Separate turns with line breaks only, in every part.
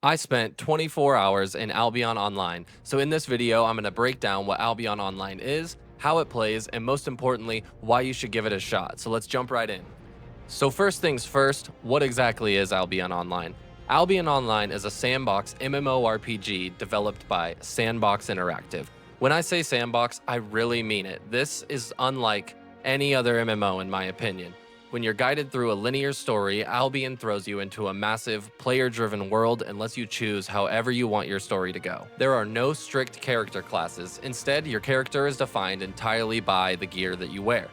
I spent 24 hours in Albion Online, so in this video I'm going to break down what Albion Online is, how it plays, and most importantly, why you should give it a shot. So let's jump right in. So first things first, what exactly is Albion Online? Albion Online is a sandbox MMORPG developed by Sandbox Interactive. When I say sandbox, I really mean it. This is unlike any other MMO in my opinion. When you're guided through a linear story, Albion throws you into a massive, player-driven world and lets you choose however you want your story to go. There are no strict character classes. Instead, your character is defined entirely by the gear that you wear.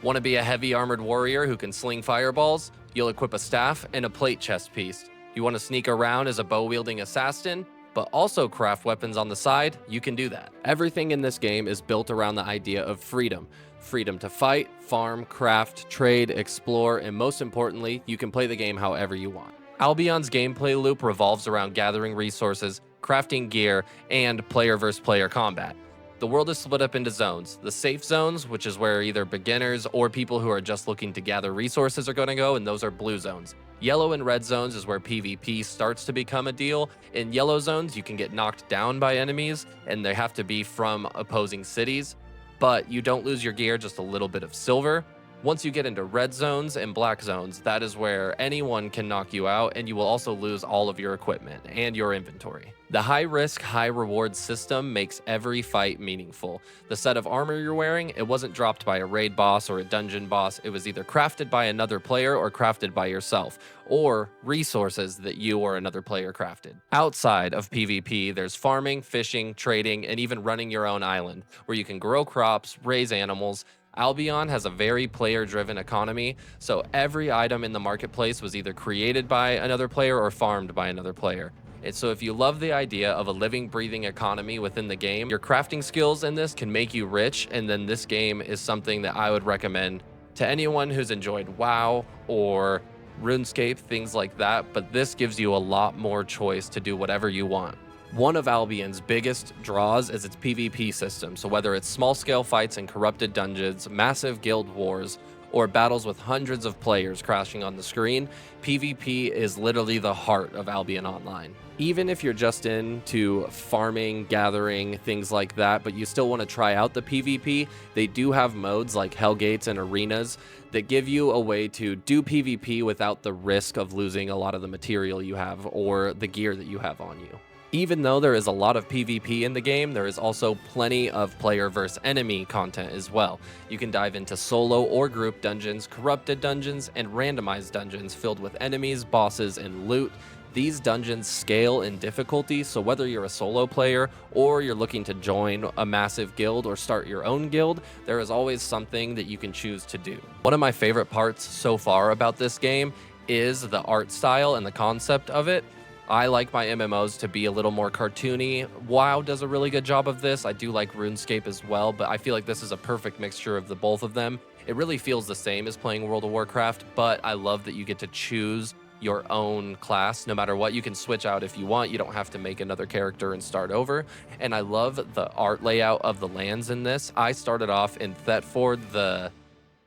Want to be a heavy armored warrior who can sling fireballs? You'll equip a staff and a plate chest piece. You want to sneak around as a bow-wielding assassin, but also craft weapons on the side? You can do that. Everything in this game is built around the idea of freedom. Freedom to fight, farm, craft, trade, explore, and most importantly, you can play the game however you want. Albion's gameplay loop revolves around gathering resources, crafting gear, and player versus player combat. The world is split up into zones. The safe zones, which is where either beginners or people who are just looking to gather resources are going to go, and those are blue zones. Yellow and red zones is where PvP starts to become a deal. In yellow zones, you can get knocked down by enemies, and they have to be from opposing cities, but you don't lose your gear, just a little bit of silver. Once you get into red zones and black zones, that is where anyone can knock you out, and you will also lose all of your equipment and your inventory. The high-risk, high-reward system makes every fight meaningful. The set of armor you're wearing, it wasn't dropped by a raid boss or a dungeon boss. It was either crafted by another player or crafted by yourself, or resources that you or another player crafted. Outside of PvP, there's farming, fishing, trading, and even running your own island, where you can grow crops, raise animals. Albion has a very player-driven economy, so every item in the marketplace was either created by another player or farmed by another player. And so if you love the idea of a living, breathing economy within the game, your crafting skills in this can make you rich, and then this game is something that I would recommend to anyone who's enjoyed WoW or RuneScape, things like that, but this gives you a lot more choice to do whatever you want. One of Albion's biggest draws is its PvP system, so whether it's small-scale fights in corrupted dungeons, massive guild wars, or battles with hundreds of players crashing on the screen, PvP is literally the heart of Albion Online. Even if you're just into farming, gathering, things like that, but you still want to try out the PvP, they do have modes like Hellgates and Arenas that give you a way to do PvP without the risk of losing a lot of the material you have or the gear that you have on you. Even though there is a lot of PvP in the game, there is also plenty of player versus enemy content as well. You can dive into solo or group dungeons, corrupted dungeons, and randomized dungeons filled with enemies, bosses, and loot. These dungeons scale in difficulty, so whether you're a solo player or you're looking to join a massive guild or start your own guild, there is always something that you can choose to do. One of my favorite parts so far about this game is the art style and the concept of it. I like my MMOs to be a little more cartoony. WoW does a really good job of this. I do like RuneScape as well, but I feel like this is a perfect mixture of the both of them. It really feels the same as playing World of Warcraft, but I love that you get to choose your own class. No matter what, you can switch out if you want. You don't have to make another character and start over. And I love the art layout of the lands in this. I started off in Thetford, the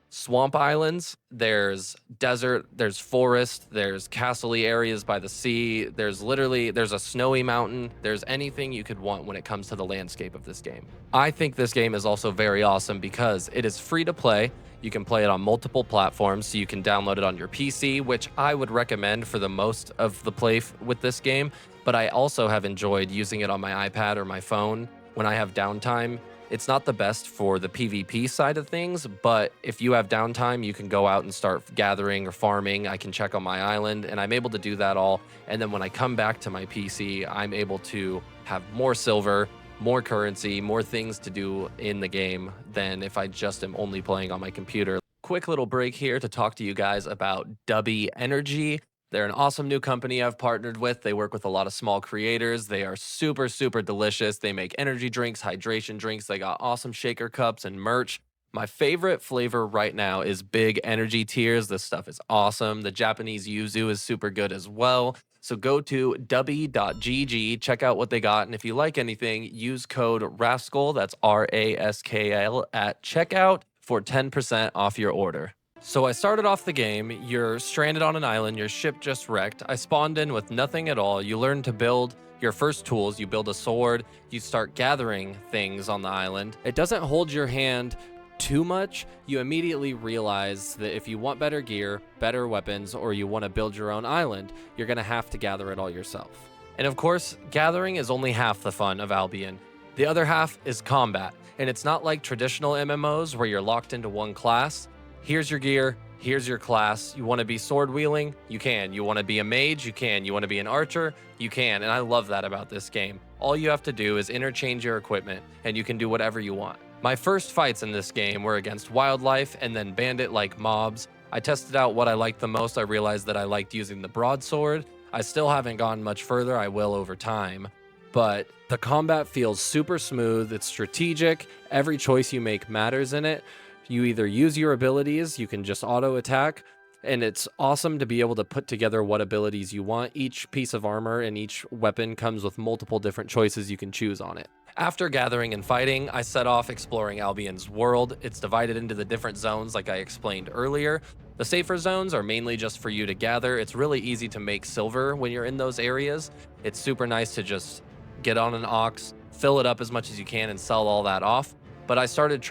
swamp islands. There's desert, there's forest, there's castle-y areas by the sea, there's a snowy mountain, there's anything you could want when it comes to the landscape of this game. I think this game is also very awesome because it is free to play. You can play it on multiple platforms, so you can download it on your PC, which I would recommend for the most of the play with this game, but I also have enjoyed using it on my iPad or my phone when I have downtime. It's not the best for the PvP side of things, but if you have downtime, you can go out and start gathering or farming. I can check on my island, and I'm able to do that all. And then when I come back to my PC, I'm able to have more silver, more currency, more things to do in the game than if I just am only playing on my computer. Quick little break here to talk to you guys about Dubby Energy. They're an awesome new company I've partnered with. They work with a lot of small creators. They are super, super delicious. They make energy drinks, hydration drinks. They got awesome shaker cups and merch. My favorite flavor right now is Big Energy Tears. This stuff is awesome. The Japanese yuzu is super good as well. So go to dubby.gg, check out what they got. And if you like anything, use code RASKL, that's RASKL, at checkout for 10% off your order. So I started off the game, you're stranded on an island, your ship just wrecked. I spawned in with nothing at all. You learn to build your first tools, you build a sword, you start gathering things on the island. It doesn't hold your hand too much. You immediately realize that if you want better gear, better weapons, or you want to build your own island, you're going to have to gather it all yourself. And of course, gathering is only half the fun of Albion. The other half is combat, and it's not like traditional MMOs where you're locked into one class. Here's your gear, here's your class. You want to be sword wielding? You can. You want to be a mage? You can. You want to be an archer? You can. And I love that about this game. All you have to do is interchange your equipment, and you can do whatever you want. My first fights in this game were against wildlife and then bandit-like mobs. I tested out what I liked the most. I realized that I liked using the broadsword. I still haven't gone much further. I will over time. But the combat feels super smooth. It's strategic. Every choice you make matters in it. You either use your abilities, you can just auto attack, and it's awesome to be able to put together what abilities you want. Each piece of armor and each weapon comes with multiple different choices you can choose on it. After gathering and fighting, I set off exploring Albion's world. It's divided into the different zones like I explained earlier. The safer zones are mainly just for you to gather. It's really easy to make silver when you're in those areas. It's super nice to just get on an ox, fill it up as much as you can, and sell all that off. But I started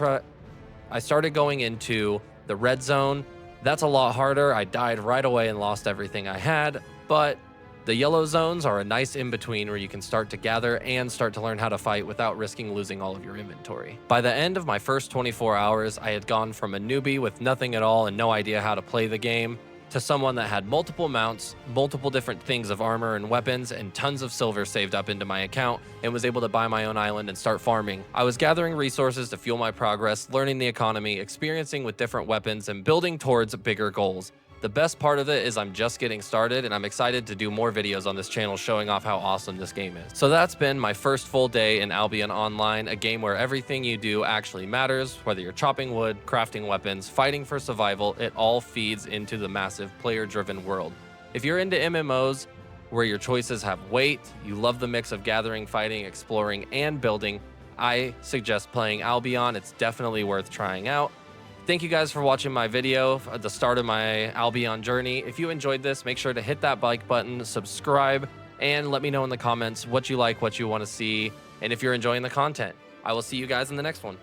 going into the red zone. That's a lot harder. I died right away and lost everything I had, but the yellow zones are a nice in-between where you can start to gather and start to learn how to fight without risking losing all of your inventory. By the end of my first 24 hours, I had gone from a newbie with nothing at all and no idea how to play the game to someone that had multiple mounts, multiple different things of armor and weapons, and tons of silver saved up into my account, and was able to buy my own island and start farming. I was gathering resources to fuel my progress, learning the economy, experiencing with different weapons, and building towards bigger goals. The best part of it is I'm just getting started, and I'm excited to do more videos on this channel showing off how awesome this game is. So that's been my first full day in Albion Online, a game where everything you do actually matters. Whether you're chopping wood, crafting weapons, fighting for survival, it all feeds into the massive player-driven world. If you're into MMOs where your choices have weight, you love the mix of gathering, fighting, exploring, and building, I suggest playing Albion. It's definitely worth trying out. Thank you guys for watching my video at the start of my Albion journey. If you enjoyed this, make sure to hit that like button, subscribe, and let me know in the comments what you like, what you want to see, and if you're enjoying the content. I will see you guys in the next one.